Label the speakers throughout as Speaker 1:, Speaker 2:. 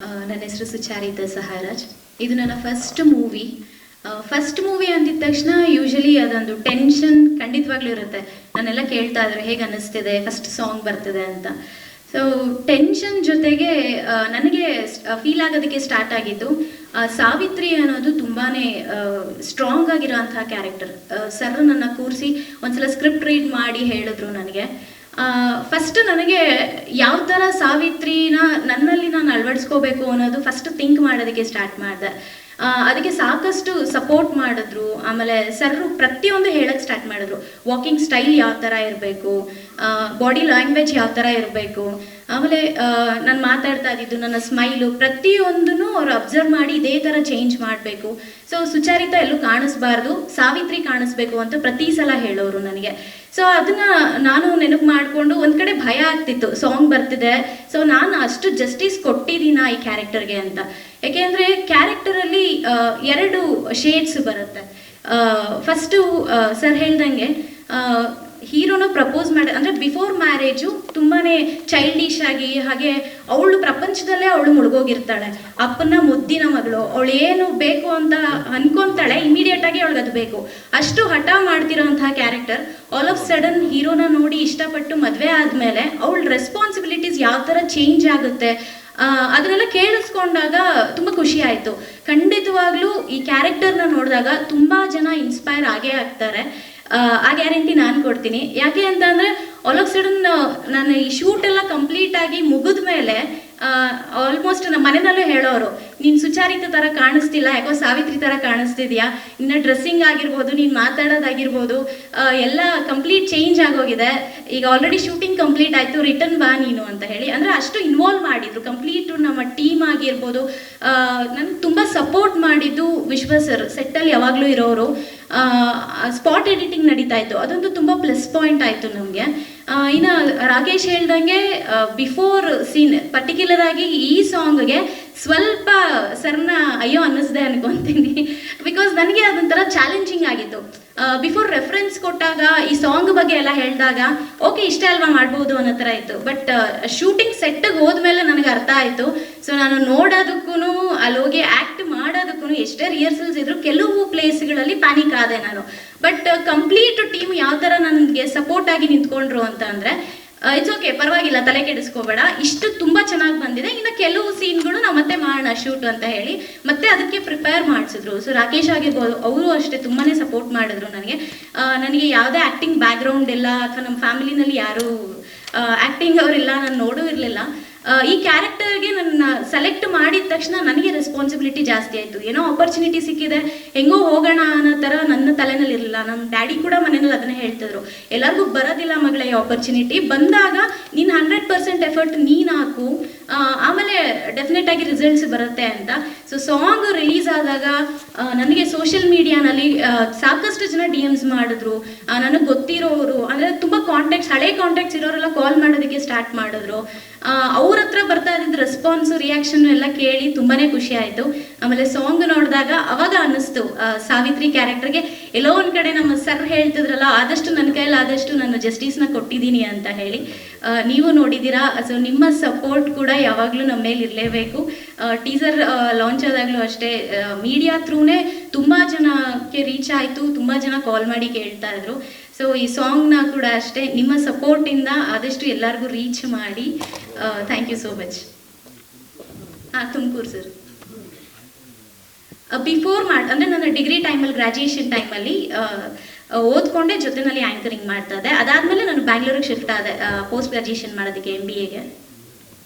Speaker 1: ನನ್ನ ಹೆಸರು ಸುಚಾರಿತಾ ಸಹಾರಾಜ್. ಇದು ನನ್ನ ಫಸ್ಟ್ ಮೂವಿ ಅಂದಿದ ತಕ್ಷಣ ಯೂಶಲಿ ಅದೊಂದು ಟೆನ್ಷನ್ ಖಂಡಿತವಾಗ್ಲೂ ಇರುತ್ತೆ. ನಾನೆಲ್ಲ ಕೇಳ್ತಾ ಇದ್ರೆ ಹೇಗೆ ಅನ್ನಿಸ್ತಿದೆ, ಫಸ್ಟ್ ಸಾಂಗ್ ಬರ್ತಿದೆ ಅಂತ. ಸೊ ಟೆನ್ಷನ್ ಜೊತೆಗೆ ನನಗೆ ಫೀಲ್ ಆಗೋದಕ್ಕೆ ಸ್ಟಾರ್ಟ್ ಆಗಿದ್ದು ಸಾವಿತ್ರಿ ಅನ್ನೋದು ತುಂಬಾ ಸ್ಟ್ರಾಂಗ್ ಆಗಿರೋಂಥ ಕ್ಯಾರೆಕ್ಟರ್. ಸರ್ ನನ್ನ ಕೂರಿಸಿ ಒಂದ್ಸಲ ಸ್ಕ್ರಿಪ್ಟ್ ರೀಡ್ ಮಾಡಿ ಹೇಳಿದ್ರು ನನಗೆ. ಫಸ್ಟ್ ನನಗೆ ಯಾವ ಥರ ಸಾವಿತ್ರಿನ ನನ್ನಲ್ಲಿ ನಾನು ಅಳವಡಿಸ್ಕೋಬೇಕು ಅನ್ನೋದು ಫಸ್ಟ್ ಥಿಂಕ್ ಮಾಡೋದಕ್ಕೆ ಸ್ಟಾರ್ಟ್ ಮಾಡಿದೆ. ಅದಕ್ಕೆ ಸಾಕಷ್ಟು ಸಪೋರ್ಟ್ ಮಾಡಿದ್ರು. ಆಮೇಲೆ ಸರ್ರು ಪ್ರತಿಯೊಂದು ಹೇಳಕ್ಕೆ ಸ್ಟಾರ್ಟ್ ಮಾಡಿದ್ರು. ವಾಕಿಂಗ್ ಸ್ಟೈಲ್ ಯಾವ ಥರ ಇರಬೇಕು, ಬಾಡಿ ಲ್ಯಾಂಗ್ವೇಜ್ ಯಾವ ಥರ ಇರಬೇಕು, ಆಮೇಲೆ ನಾನು ಮಾತಾಡ್ತಾ ಇದ್ದಿದ್ದು ನನ್ನ ಸ್ಮೈಲು ಪ್ರತಿಯೊಂದೂ ಅವ್ರು ಅಬ್ಸರ್ವ್ ಮಾಡಿ ಇದೇ ಥರ ಚೇಂಜ್ ಮಾಡಬೇಕು. ಸೊ ಸುಚಾರಿತಾ ಎಲ್ಲೂ ಕಾಣಿಸ್ಬಾರ್ದು, ಸಾವಿತ್ರಿ ಕಾಣಿಸ್ಬೇಕು ಅಂತ ಪ್ರತಿ ಸಲ ಹೇಳೋರು ನನಗೆ. ಸೊ ಅದನ್ನ ನಾನು ನೆನಪು ಮಾಡಿಕೊಂಡು ಒಂದು ಕಡೆ ಭಯ ಆಗ್ತಿತ್ತು, ಸಾಂಗ್ ಬರ್ತಿದೆ, ಸೊ ನಾನು ಅಷ್ಟು ಜಸ್ಟಿಸ್ ಕೊಟ್ಟಿದ್ದೀನ ಈ ಕ್ಯಾರೆಕ್ಟರ್ಗೆ ಅಂತ. ಯಾಕೆಂದರೆ ಕ್ಯಾರೆಕ್ಟರಲ್ಲಿ 2 ಶೇಡ್ಸ್ ಬರುತ್ತೆ. ಫಸ್ಟು ಸರ್ ಹೇಳ್ದಂಗೆ ಹೀರೋನ ಪ್ರಪೋಸ್ ಮಾಡಿ ಅಂದರೆ ಬಿಫೋರ್ ಮ್ಯಾರೇಜು ತುಂಬಾ ಚೈಲ್ಡಿಶ್ ಆಗಿ, ಹಾಗೆ ಅವಳು ಪ್ರಪಂಚದಲ್ಲೇ ಅವಳು ಮುಳುಗೋಗಿರ್ತಾಳೆ. ಅಪ್ಪನ ಮುದ್ದಿನ ಮಗಳು, ಅವಳು ಏನು ಬೇಕು ಅಂತ ಅನ್ಕೊಂತಾಳೆ, ಇಮಿಡಿಯೇಟಾಗಿ ಅವಳಿಗೆ ಅದು ಬೇಕು, ಅಷ್ಟು ಹಠ ಮಾಡ್ತಿರೋಂತಹ ಕ್ಯಾರೆಕ್ಟರ್. ಆಲ್ ಆಫ್ ಸಡನ್ ಹೀರೋನ ನೋಡಿ ಇಷ್ಟಪಟ್ಟು ಮದುವೆ ಆದಮೇಲೆ ಅವಳ ರೆಸ್ಪಾನ್ಸಿಬಿಲಿಟೀಸ್ ಯಾವ ಥರ ಚೇಂಜ್ ಆಗುತ್ತೆ ಅದನ್ನೆಲ್ಲ ಕೇಳಿಸ್ಕೊಂಡಾಗ ತುಂಬ ಖುಷಿ ಆಯಿತು. ಖಂಡಿತವಾಗ್ಲೂ ಈ ಕ್ಯಾರೆಕ್ಟರ್ನ ನೋಡಿದಾಗ ತುಂಬ ಜನ ಇನ್ಸ್ಪೈರ್ ಆಗೇ ಆಗ್ತಾರೆ. ಆ ಗ್ಯಾರಂಟಿ ನಾನು ಕೊಡ್ತೀನಿ. ಯಾಕೆ ಅಂತಂದರೆ ಆಲ್ ಆಫ್ ಸಡನ್ ನಾನು ಈ ಶೂಟ್ ಎಲ್ಲ ಕಂಪ್ಲೀಟ್ ಆಗಿ ಮುಗಿದ ಮೇಲೆ ಆಲ್ಮೋಸ್ಟ್ ನಮ್ಮ ಮನೆಯಲ್ಲೂ ಹೇಳೋರು, ನೀನು ಸುಚಾರಿತ ಥರ ಕಾಣಿಸ್ತಿಲ್ಲ, ಯಾಕೋ ಸಾವಿತ್ರಿ ಥರ ಕಾಣಿಸ್ತಿದ್ಯಾ, ನಿನ್ನ ಡ್ರೆಸ್ಸಿಂಗ್ ಆಗಿರ್ಬೋದು, ನೀನು ಮಾತಾಡೋದಾಗಿರ್ಬೋದು, ಎಲ್ಲ ಕಂಪ್ಲೀಟ್ ಚೇಂಜ್ ಆಗೋಗಿದೆ. ಈಗ ಆಲ್ರೆಡಿ ಶೂಟಿಂಗ್ ಕಂಪ್ಲೀಟ್ ಆಯಿತು, ರಿಟರ್ನ್ ಬಾ ನೀನು ಅಂತ ಹೇಳಿ. ಅಂದರೆ ಅಷ್ಟು ಇನ್ವಾಲ್ವ್ ಮಾಡಿದ್ರು ಕಂಪ್ಲೀಟು. ನಮ್ಮ ಟೀಮ್ ಆಗಿರ್ಬೋದು, ನನಗೆ ತುಂಬ ಸಪೋರ್ಟ್ ಮಾಡಿದ್ದು ವಿಶ್ವ ಸರ್. ಸೆಟ್ಟಲ್ಲಿ ಯಾವಾಗಲೂ ಇರೋರು. ಸ್ಪಾಟ್ ಎಡಿಟಿಂಗ್ ನಡೀತಾ ಇತ್ತು, ಅದೊಂದು ತುಂಬ ಪ್ಲಸ್ ಪಾಯಿಂಟ್ ಆಯಿತು ನಮಗೆ. ಇನ್ನು ರಾಕೇಶ್ ಹೇಳ್ದಂಗೆ ಬಿಫೋರ್ ಸೀನ್ ಪರ್ಟಿಕ್ಯುಲರ್ ಆಗಿ ಈ ಸಾಂಗ್ಗೆ ಸ್ವಲ್ಪ ಸರ್ನ ಅಯ್ಯೋ ಅನ್ನಿಸ್ದೆ ಅನ್ಕೊತೀನಿ. ಬಿಕಾಸ್ ನನಗೆ ಅದೊಂಥರ ಚಾಲೆಂಜಿಂಗ್ ಆಗಿತ್ತು. ಬಿಫೋರ್ ರೆಫರೆನ್ಸ್ ಕೊಟ್ಟಾಗ ಈ ಸಾಂಗ್ ಬಗ್ಗೆ ಎಲ್ಲ ಹೇಳಿದಾಗ ಓಕೆ ಇಷ್ಟೇ ಅಲ್ವಾ ಮಾಡ್ಬೋದು ಅನ್ನೋ ಥರ ಇತ್ತು. ಬಟ್ ಶೂಟಿಂಗ್ ಸೆಟ್ಟಿಗೆ ಹೋದ್ಮೇಲೆ ನನಗೆ ಅರ್ಥ ಆಯಿತು. ಸೊ ನಾನು ನೋಡೋದಕ್ಕೂ ಅಲ್ಲಿ ಹೋಗಿ ಆ್ಯಕ್ಟ್ ಮಾಡೋದಕ್ಕೂ ಎಷ್ಟೇ ರಿಹರ್ಸಲ್ಸ್ ಇದ್ರು ಕೆಲವು ಪ್ಲೇಸ್ಗಳಲ್ಲಿ ಪ್ಯಾನಿಕ್ ಆದೆ ನಾನು. ಬಟ್ ಕಂಪ್ಲೀಟ್ ಟೀಮ್ ಯಾವ ಥರ ನನಗೆ ಸಪೋರ್ಟ್ ಆಗಿ ನಿಂತ್ಕೊಂಡ್ರು ಅಂತ ಅಂದರೆ ಇಟ್ಸ್ ಓಕೆ, ಪರವಾಗಿಲ್ಲ, ತಲೆ ಕೆಡಿಸ್ಕೋಬೇಡ, ಇಷ್ಟು ತುಂಬ ಚೆನ್ನಾಗಿ ಬಂದಿದೆ, ಇನ್ನು ಕೆಲವು ಸೀನ್ಗಳು ನಾವು ಮತ್ತೆ ಮಾಡೋಣ ಶೂಟ್ ಅಂತ ಹೇಳಿ ಮತ್ತೆ ಅದಕ್ಕೆ ಪ್ರಿಪೇರ್ ಮಾಡಿಸಿದ್ರು. ಸೊ ರಾಕೇಶ್ ಆಗಿರ್ಬೋದು, ಅವರು ಅಷ್ಟೇ ತುಂಬಾ ಸಪೋರ್ಟ್ ಮಾಡಿದ್ರು ನನಗೆ ಯಾವುದೇ ಆ್ಯಕ್ಟಿಂಗ್ ಬ್ಯಾಕ್ಗ್ರೌಂಡ್ ಇಲ್ಲ, ಅಥವಾ ನಮ್ಮ ಫ್ಯಾಮಿಲಿನಲ್ಲಿ ಯಾರೂ ಆ್ಯಕ್ಟಿಂಗ್ ಅವರಿಲ್ಲ, ನಾನು ನೋಡೂ ಇರಲಿಲ್ಲ. ಈ ಕ್ಯಾರೆಕ್ಟರ್ಗೆ ನನ್ನ ಸೆಲೆಕ್ಟ್ ಮಾಡಿದ ತಕ್ಷಣ ನನಗೆ ರೆಸ್ಪಾನ್ಸಿಬಿಲಿಟಿ ಜಾಸ್ತಿ ಆಯಿತು. ಏನೋ ಆಪರ್ಚುನಿಟಿ ಸಿಕ್ಕಿದೆ, ಹೆಂಗೋ ಹೋಗೋಣ ಅನ್ನೋ ಥರ ನನ್ನ ತಲೆನಲ್ಲಿ ಇರಲಿಲ್ಲ. ನಮ್ಮ ಡ್ಯಾಡಿ ಕೂಡ ಮನೆಯಲ್ಲಿ ಅದನ್ನೇ ಹೇಳ್ತಿದ್ರು, ಎಲ್ಲರಿಗೂ ಬರೋದಿಲ್ಲ ಮಗಳ ಈ ಆಪರ್ಚುನಿಟಿ, ಬಂದಾಗ ನೀನು 100% ಎಫರ್ಟ್ ನೀನು ಹಾಕು, ಆಮೇಲೆ ಡೆಫಿನೆಟ್ ಆಗಿ ರಿಸಲ್ಟ್ಸ್ ಬರುತ್ತೆ ಅಂತ. ಸೊ ಸಾಂಗ್ ರಿಲೀಸ್ ಆದಾಗ ನನಗೆ ಸೋಷಿಯಲ್ ಮೀಡಿಯಾನಲ್ಲಿ ಸಾಕಷ್ಟು ಜನ DMs ಮಾಡಿದ್ರು. ನನಗೆ ಗೊತ್ತಿರೋರು, ಅಂದರೆ ತುಂಬ ಹಳೆ ಕಾಂಟ್ಯಾಕ್ಟ್ಸ್ ಇರೋರೆಲ್ಲ ಕಾಲ್ ಮಾಡೋದಕ್ಕೆ ಸ್ಟಾರ್ಟ್ ಮಾಡಿದ್ರು. ಅವ್ರ ಹತ್ರ ಬರ್ತಾ ಇದ್ದಿದ್ದು ರೆಸ್ಪಾನ್ಸು, ರಿಯಾಕ್ಷನ್ ಎಲ್ಲ ಕೇಳಿ ತುಂಬಾ ಖುಷಿ ಆಯಿತು. ಆಮೇಲೆ ಸಾಂಗ್ ನೋಡಿದಾಗ ಅವಾಗ ಅನ್ನಿಸ್ತು ಸಾವಿತ್ರಿ ಕ್ಯಾರೆಕ್ಟರ್ಗೆ ಎಲ್ಲೋ ಒಂದು ಕಡೆ ನಮ್ಮ ಸರ್ ಹೇಳ್ತಿದ್ರಲ್ಲ, ಆದಷ್ಟು ನನ್ನ ಕೈಯಲ್ಲಿ ಆದಷ್ಟು ನಾನು ಜಸ್ಟಿಸ್ನ ಕೊಟ್ಟಿದ್ದೀನಿ ಅಂತ ಹೇಳಿ. ನೀವು ನೋಡಿದ್ದೀರಾ. ಸೊ ನಿಮ್ಮ ಸಪೋರ್ಟ್ ಕೂಡ ಯಾವಾಗಲೂ ನಮ್ಮ ಮೇಲೆ ಇರಲೇಬೇಕು. ಟೀಸರ್ ಲಾಂಚ್ ಆದಾಗಲೂ ಅಷ್ಟೇ ಮೀಡಿಯಾ ಥ್ರೂನೇ ತುಂಬ ಜನಕ್ಕೆ ರೀಚ್ ಆಯಿತು, ತುಂಬ ಜನ ಕಾಲ್ ಮಾಡಿ ಕೇಳ್ತಾ ಇದ್ರು. ಸೊ ಈ ಸಾಂಗ್ನ ಕೂಡ ಅಷ್ಟೇ ನಿಮ್ಮ ಸಪೋರ್ಟಿಂದ ಆದಷ್ಟು ಎಲ್ಲರಿಗೂ ರೀಚ್ ಮಾಡಿ. Thank you so much. Tumakuru sir. Before ಅಂದರೆ ನನ್ನ ಡಿಗ್ರಿ ಟೈಮಲ್ಲಿ, ಗ್ರ್ಯಾಜುಯೇಷನ್ ಟೈಮಲ್ಲಿ ಓದ್ಕೊಂಡೆ ಜೊತೆನಲ್ಲಿ ಆ್ಯಂಕರಿಂಗ್ ಮಾಡ್ತಾ ಇದ್ದೆ. ಅದಾದಮೇಲೆ ನಾನು ಬ್ಯಾಂಗ್ಳೂರಿಗೆ ಶಿಫ್ಟ್ ಆದೆ ಪೋಸ್ಟ್ ಗ್ರ್ಯಾಜುಯೇಷನ್ ಮಾಡೋದಕ್ಕೆ, MBAಗೆ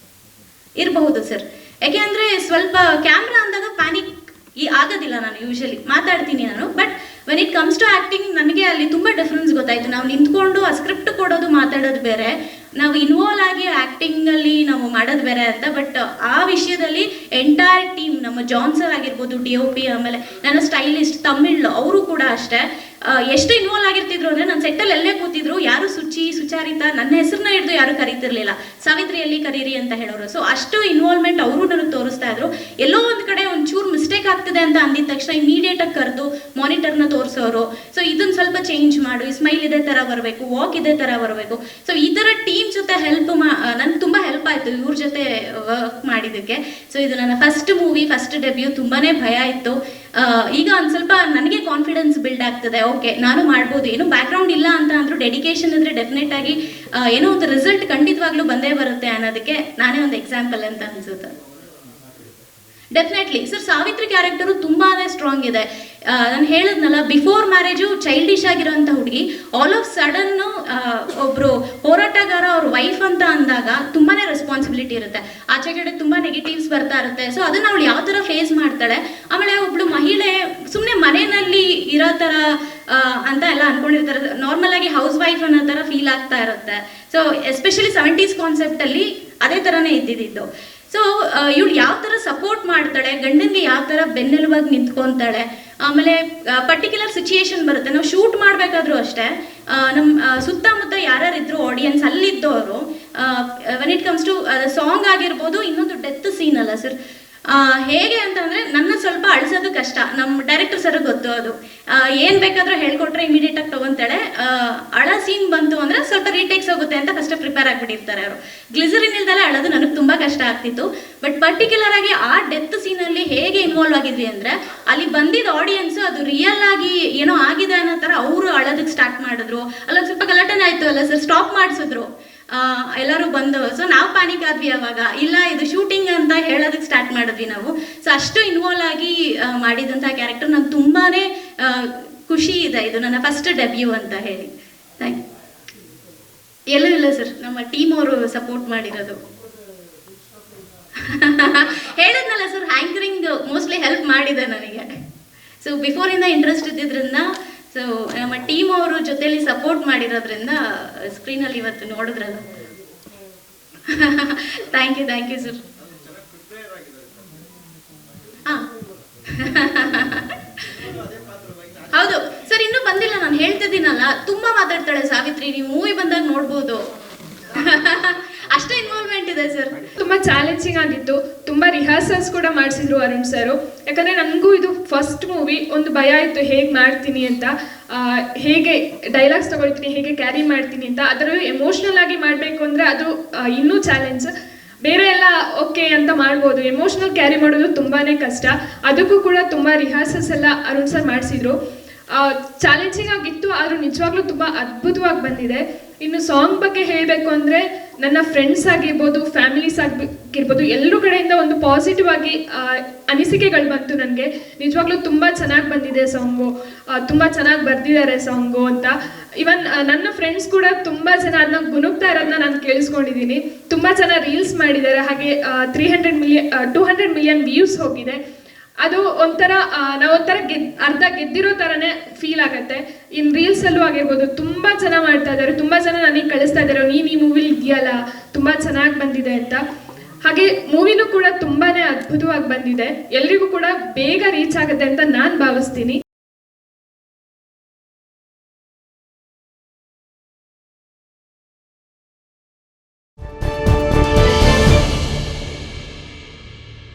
Speaker 1: ಇರಬಹುದು ಸರ್. ಯಾಕೆ ಅಂದರೆ ಸ್ವಲ್ಪ ಕ್ಯಾಮ್ರಾ ಅಂದಾಗ ಪ್ಯಾನಿಕ್ ಆಗೋದಿಲ್ಲ. ನಾನು ಯೂಶಲಿ ಮಾತಾಡ್ತೀನಿ ನಾನು, but when it comes to acting ನನಗೆ ಅಲ್ಲಿ ತುಂಬ ಡಿಫ್ರೆನ್ಸ್ ಗೊತ್ತಾಯಿತು. ನಾವು ನಿಂತ್ಕೊಂಡು ಆ ಸ್ಕ್ರಿಪ್ಟ್ ಕೊಡೋದು ಮಾತಾಡೋದು ಬೇರೆ, ನಾವು ಇನ್ವಾಲ್ವ್ ಆಗಿ ಆ್ಯಕ್ಟಿಂಗಲ್ಲಿ ನಾವು ಮಾಡೋದು ಬೇರೆ ಅಂತ. ಬಟ್ ಆ ವಿಷಯದಲ್ಲಿ ಎಂಟೈರ್ ಟೀಮ್, ನಮ್ಮ ಜಾನ್ ಸರ್ ಆಗಿರ್ಬೋದು, DOP, ಆಮೇಲೆ ನನ್ನ ಸ್ಟೈಲಿಸ್ಟ್ ತಮಿಳ್ ಅವರು ಕೂಡ ಅಷ್ಟೇ ಎಷ್ಟು ಇನ್ವಾಲ್ವ್ ಆಗಿರ್ತಿದ್ರು ಅಂದರೆ ನನ್ನ ಸೆಟ್ಟಲ್ಲಿ ಎಲ್ಲೇ ಕೂತಿದ್ರು ಯಾರು ಸುಚಾರಿತಾ ನನ್ನ ಹೆಸರನ್ನ ಹಿಡಿದು ಯಾರು ಕರೀತಿರ್ಲಿಲ್ಲ, ಸಾವಿತ್ರಿಯಲ್ಲಿ ಕರೀರಿ ಅಂತ ಹೇಳೋರು. ಸೊ ಅಷ್ಟು ಇನ್ವಾಲ್ವ್ಮೆಂಟ್ ಅವರು ನನಗೆ ತೋರಿಸ್ತಾ ಇದ್ರು. ಎಲ್ಲೋ ಒಂದು ಕಡೆ ಒಂಚೂರು ಮಿಸ್ಟೇಕ್ ಆಗ್ತಿದೆ ಆಗ್ತಿದೆ ಅಂತ ಅಂದಿದ ತಕ್ಷಣ ಇಮಿಡಿಯೇಟ್ ಆಗಿ ಕರೆದು ಮಾನಿಟರ್ನ ತೋರಿಸೋರು. ಸೊ ಇದನ್ನ ಸ್ವಲ್ಪ ಚೇಂಜ್ ಮಾಡು, ಈ ಸ್ಮೈಲ್ ಇದೇ ತರ ಬರಬೇಕು, ವಾಕ್ ಇದೇ ತರ ಬರಬೇಕು. ಸೊ ಈ ತರ ಟೀಮ್ ಜೊತೆ ನನ್ಗೆ ತುಂಬಾ ಹೆಲ್ಪ್ ಆಯ್ತು ಇವ್ರ ಜೊತೆ ವರ್ಕ್ ಮಾಡಿದ್ದಕ್ಕೆ. ಸೊ ಇದು ನನ್ನ ಫಸ್ಟ್ ಮೂವಿ, ಫಸ್ಟ್ ಡೆಬ್ಯೂ. ತುಂಬಾನೇ ಭಯ ಇತ್ತು. ಈಗ ಒಂದು ಸ್ವಲ್ಪ ನನಗೆ ಕಾನ್ಫಿಡೆನ್ಸ್ ಬಿಲ್ಡ್ ಆಗ್ತದೆ. ಓಕೆ, ನಾನು ಮಾಡ್ಬೋದು. ಏನು ಬ್ಯಾಕ್ಗ್ರೌಂಡ್ ಇಲ್ಲ ಅಂತ ಅಂದ್ರೂ ಡೆಡಿಕೇಶನ್ ಇದ್ರೆ ಡೆಫಿನೆಟ್ ಆಗಿ ಏನೋ ಒಂದು ರಿಸಲ್ಟ್ ಖಂಡಿತವಾಗ್ಲೂ ಬಂದೇ ಬರುತ್ತೆ ಅನ್ನೋದಕ್ಕೆ ನಾನೇ ಒಂದು ಎಕ್ಸಾಂಪಲ್ ಅಂತ ಅನ್ಸುತ್ತೆ. ಡೆಫಿನೆಟ್ಲಿ ಸರ್, ಸಾವಿತ್ರಿ ಕ್ಯಾರೆಕ್ಟರು ತುಂಬಾನೇ ಸ್ಟ್ರಾಂಗ್ ಇದೆ. ನಾನು ಹೇಳಿದ್ನಲ್ಲ, ಬಿಫೋರ್ ಮ್ಯಾರೇಜು ಚೈಲ್ಡಿಶ್ ಆಗಿರೋಂಥ ಹುಡುಗಿ ಆಲ್ ಆಫ್ ಸಡನ್ ಒಬ್ರು ಹೋರಾಟಗಾರ ಅವ್ರ ವೈಫ್ ಅಂತ ಅಂದಾಗ ತುಂಬಾನೇ ರೆಸ್ಪಾನ್ಸಿಬಿಲಿಟಿ ಇರುತ್ತೆ. ಆಚೆ ಕಡೆ ತುಂಬಾ ನೆಗೆಟಿವ್ಸ್ ಬರ್ತಾ ಇರುತ್ತೆ. ಸೊ ಅದನ್ನ ಅವಳು ಯಾವ ತರ ಫೇಸ್ ಮಾಡ್ತಾಳೆ. ಆಮೇಲೆ ಒಬ್ಳು ಮಹಿಳೆ ಸುಮ್ಮನೆ ಮನೆಯಲ್ಲಿ ಇರೋ ತರ ಅಂತ ಎಲ್ಲ ಅನ್ಕೊಂಡಿರ್ತಾರೆ. ನಾರ್ಮಲ್ ಆಗಿ ಹೌಸ್ ವೈಫ್ ಅನ್ನೋ ತರ ಫೀಲ್ ಆಗ್ತಾ ಇರುತ್ತೆ. ಸೊ ಎಸ್ಪೆಷಲಿ 70s ಕಾನ್ಸೆಪ್ಟ್ ಅಲ್ಲಿ ಅದೇ ತರನೇ ಇದ್ದಿದ್ದು. ಸೊ ಇವಳು ಯಾವ ಥರ ಸಪೋರ್ಟ್ ಮಾಡ್ತಾಳೆ, ಗಂಡನಿಗೆ ಯಾವ ಥರ ಬೆನ್ನೆಲುಬಾಗಿ ನಿಂತ್ಕೊತಾಳೆ. ಆಮೇಲೆ ಪರ್ಟಿಕ್ಯುಲರ್ ಸಿಚುಯೇಷನ್ ಬರುತ್ತೆ. ನಾವು ಶೂಟ್ ಮಾಡಬೇಕಾದ್ರೂ ಅಷ್ಟೇ, ನಮ್ಮ ಸುತ್ತಮುತ್ತ ಯಾರ್ಯಾರಿದ್ರು ಆಡಿಯನ್ಸ್ ಅಲ್ಲಿದ್ದವರು, when it comes to song ಆಗಿರ್ಬೋದು, ಇನ್ನೊಂದು ಡೆತ್ ಸೀನ್ ಅಲ್ಲ ಸರ್, ಹೇಗೆ ಅಂತಂದರೆ ನನ್ನ ಸ್ವಲ್ಪ ಅಳಿಸೋದು ಕಷ್ಟ. ನಮ್ಮ ಡೈರೆಕ್ಟರ್ ಸರ್ ಗೊತ್ತು ಅದು. ಏನು ಬೇಕಾದರೂ ಹೇಳ್ಕೊಟ್ರೆ ಇಮಿಡಿಯೇಟ್ ಆಗಿ ತೊಗೊತಾಳೆ. ಅಳ ಸೀನ್ ಬಂತು ಅಂದರೆ ಸ್ವಲ್ಪ ರೀಟೇಕ್ಸ್ ಹೋಗುತ್ತೆ ಅಂತ ಫಸ್ಟ್ ಪ್ರಿಪೇರ್ ಆಗಿಬಿಟ್ಟಿರ್ತಾರೆ ಅವರು. ಗ್ಲಿಸರಿನ್ ಇಲ್ದಲ್ಲೇ ಅಳೋದು ನನಗೆ ತುಂಬ ಕಷ್ಟ ಆಗ್ತಿತ್ತು. ಬಟ್ ಪರ್ಟಿಕ್ಯುಲರ್ ಆಗಿ ಆ ಡೆತ್ ಸೀನಲ್ಲಿ ಹೇಗೆ ಇನ್ವಾಲ್ವ್ ಆಗಿದ್ವಿ ಅಂದರೆ, ಅಲ್ಲಿ ಬಂದಿದ್ದ ಆಡಿಯನ್ಸ್ ಅದು ರಿಯಲ್ ಆಗಿ ಏನೋ ಆಗಿದೆ ಅನ್ನೋ ಥರ ಅವರು ಅಳೋದಕ್ಕೆ ಸ್ಟಾರ್ಟ್ ಮಾಡಿದ್ರು. ಅಲ್ಲೊಂದು ಸ್ವಲ್ಪ ಗಲಾಟೆನೇ ಆಯಿತು ಅಲ್ಲ ಸರ್, ಸ್ಟಾಪ್ ಮಾಡಿಸಿದ್ರು ಎಲ್ಲರೂ ಬಂದು. ಸೊ ನಾವು ಪ್ಯಾನಿಕ್ ಆದ್ವಿ ಅವಾಗ. ಇಲ್ಲ, ಇದು ಶೂಟಿಂಗ್ ಅಂತ ಹೇಳೋದಕ್ಕೆ ಸ್ಟಾರ್ಟ್ ಮಾಡಿದ್ವಿ ನಾವು. ಸೊ ಅಷ್ಟು ಇನ್ವಾಲ್ವ್ ಆಗಿ ಮಾಡಿದಂಥ ಕ್ಯಾರೆಕ್ಟರ್ ನಂಗೆ ತುಂಬಾ ಖುಷಿ ಇದೆ. ಇದು ನನ್ನ ಫಸ್ಟ್ ಡೆಬ್ಯೂ ಅಂತ ಹೇಳಿ. Thank you. ಎಲ್ಲೂ ಇಲ್ಲ ಸರ್, ನಮ್ಮ ಟೀಮ್ ಅವರು ಸಪೋರ್ಟ್ ಮಾಡಿರೋದು. ಹೇಳಿದ್ನಲ್ಲ ಸರ್, ಹ್ಯಾಂಕರಿಂಗ್ ಮೋಸ್ಟ್ಲಿ ಹೆಲ್ಪ್ ಮಾಡಿದೆ ನನಗೆ. ಸೊ ಬಿಫೋರಿಂದ ಇಂಟ್ರೆಸ್ಟ್ ಇದ್ದಿದ್ರಿಂದ, ಸೊ ನಮ್ಮ ಟೀಮ್ ಅವರು ಜೊತೆಲಿ ಸಪೋರ್ಟ್ ಮಾಡಿರೋದ್ರಿಂದ ಸ್ಕ್ರೀನಲ್ಲಿ ಇವತ್ತು ನೋಡಿದ್ರಲ್ಲ. Thank you sir. ಹಾಂ ಹೌದು ಸರ್, ಇನ್ನೂ ಬಂದಿಲ್ಲ. ನಾನು ಹೇಳ್ತಿದ್ದೀನಲ್ಲ, ತುಂಬ ಮಾತಾಡ್ತಾಳೆ ಸಾವಿತ್ರಿ. ನೀವು ಮೂವಿ ಬಂದಾಗ ನೋಡ್ಬೋದು. ಅಷ್ಟೇ ಇನ್ವಾಲ್ವ್ಮೆಂಟ್ ಇದೆ ಸರ್.
Speaker 2: ತುಂಬ ಚಾಲೆಂಜಿಂಗ್ ಆಗಿತ್ತು. ತುಂಬ ರಿಹರ್ಸಲ್ಸ್ ಕೂಡ ಮಾಡಿಸಿದ್ರು ಅರುಣ್ ಸರು. ಯಾಕಂದರೆ ನನಗೂ ಇದು ಫಸ್ಟ್ ಮೂವಿ. ಒಂದು ಭಯ ಇತ್ತು, ಹೇಗೆ ಮಾಡ್ತೀನಿ ಅಂತ, ಹೇಗೆ ಡೈಲಾಗ್ಸ್ ತಗೊಳ್ತೀನಿ, ಹೇಗೆ ಕ್ಯಾರಿ ಮಾಡ್ತೀನಿ ಅಂತ. ಅದರಲ್ಲೂ ಎಮೋಷ್ನಲ್ ಆಗಿ ಮಾಡಬೇಕು ಅಂದರೆ ಅದು ಇನ್ನೂ ಚಾಲೆಂಜ್. ಬೇರೆ ಎಲ್ಲ ಓಕೆ ಅಂತ ಮಾಡ್ಬೋದು, ಎಮೋಷ್ನಲ್ ಕ್ಯಾರಿ ಮಾಡೋದು ತುಂಬಾ ಕಷ್ಟ. ಅದಕ್ಕೂ ಕೂಡ ತುಂಬ ರಿಹರ್ಸಲ್ಸ್ ಎಲ್ಲ ಅರುಣ್ ಸರ್ ಮಾಡಿಸಿದ್ರು. ಚಾಲೆಂಜಿಂಗ್ ಆಗಿತ್ತು, ಆದರೂ ನಿಜವಾಗ್ಲೂ ತುಂಬ ಅದ್ಭುತವಾಗಿ ಬಂದಿದೆ. ಇನ್ನು ಸಾಂಗ್ ಬಗ್ಗೆ ಹೇಳಬೇಕು ಅಂದರೆ, ನನ್ನ ಫ್ರೆಂಡ್ಸ್ ಆಗಿರ್ಬೋದು, ಫ್ಯಾಮಿಲೀಸ್ ಆಗಿರ್ಬೋದು, ಎಲ್ಲರೂ ಕಡೆಯಿಂದ ಒಂದು ಪಾಸಿಟಿವ್ ಆಗಿ ಅನಿಸಿಕೆಗಳು ಬಂತು ನನಗೆ. ನಿಜವಾಗ್ಲೂ ತುಂಬ ಚೆನ್ನಾಗಿ ಬಂದಿದೆ ಸಾಂಗು, ತುಂಬ ಚೆನ್ನಾಗಿ ಬರ್ದಿದ್ದಾರೆ ಸಾಂಗು ಅಂತ. ಇವನ್ ನನ್ನ ಫ್ರೆಂಡ್ಸ್ ಕೂಡ ತುಂಬ ಜನ ಅದನ್ನ ಗುನುಗ್ತಾ ಇರೋದನ್ನ ನಾನು ಕೇಳಿಸ್ಕೊಂಡಿದ್ದೀನಿ. ತುಂಬ ಜನ ರೀಲ್ಸ್ ಮಾಡಿದ್ದಾರೆ. ಹಾಗೆ 200 ಮಿಲಿಯನ್ ವ್ಯೂಸ್ ಹೋಗಿದೆ. ಅದು ಒಂಥರ ನಾವೊಂಥರ ಅರ್ಧ ಗೆದ್ದಿರೋ ಥರನೇ ಫೀಲ್ ಆಗುತ್ತೆ. ಇನ್ನು ರೀಲ್ಸಲ್ಲೂ ಆಗಿರ್ಬೋದು ತುಂಬ ಚೆನ್ನಾಗಿ ಮಾಡ್ತಾ ಇದ್ದಾರೆ. ತುಂಬ ಜನ ನನಗೆ ಕಳಿಸ್ತಾ ಇದ್ದಾರೆ, ನೀನು ಈ ಮೂವಿಲಿ ಇದೆಯಲ್ಲ, ತುಂಬ ಚೆನ್ನಾಗಿ ಬಂದಿದೆ ಅಂತ. ಹಾಗೆ ಮೂವಿನೂ ಕೂಡ ತುಂಬಾ ಅದ್ಭುತವಾಗಿ ಬಂದಿದೆ. ಎಲ್ರಿಗೂ ಕೂಡ ಬೇಗ ರೀಚ್ ಆಗುತ್ತೆ ಅಂತ ನಾನು ಭಾವಿಸ್ತೀನಿ.